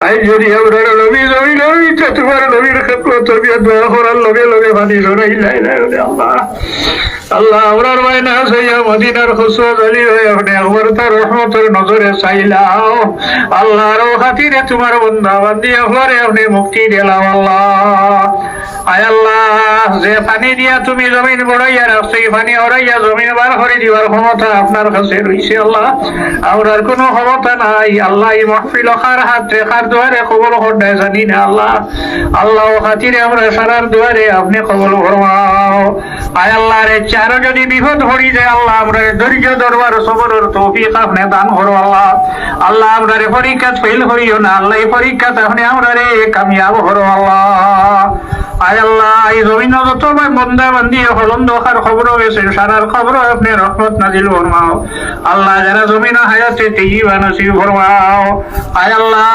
I যদি আমরা নবী জমিন হইতে তোমার নবীর খেদমত তবিয়ত দোয়া করার লগে লগে পানি সরাই লাই লাই আল্লাহ আল্লাহ আমরার মায়না সাইয়া মদিনার খুশবু জালি হয়ে আপনি একবার তার রহমতের নজরে চাইলাও আল্লাহর খাতিরে তোমার বন্ধা বান্দি একবারে আপনি মুক্তি দিলাম আল্লাহ আয় আল্লাহ যে পানি দিয়া তুমি জমিন বড়াইয়া রাখছো এই পানি হরাইয়া জমিন বার করে দিবার ক্ষমতা আপনার কাছে রয়েছে আল্লাহ আমরার কোনো ক্ষমতা নাই আল্লাহ এই মাহফিল খার হাত রেখার দুয়ারে কবল করতে জানি না আল্লাহ আল্লাহ খাতিরে আমরা সারার দুয়ারে আপনি কবল ফরমাও আয় আল্লাহ রে চারো যদি বিপদ হরি যায় আল্লাহ আমরা ধৈর্য দরবার সবরের তৌফিক আপনি দান করো আল্লাহ আল্লাহ আমরা রে পরীক্ষা ফেল করিও না আল্লাহ এই পরীক্ষা আপনি আমরা রে কামিয়াব করো আল্লাহ আয় আল্লাহ এই জমিন যত বন্দা বান্দি হলন দোকার খবর হয়েছে সারার খবর আপনি রহমত নাজিল ফরমাও আল্লাহ যারা জমিন হায়াতে তেজি বানাসি ফরমাও আয় আল্লাহ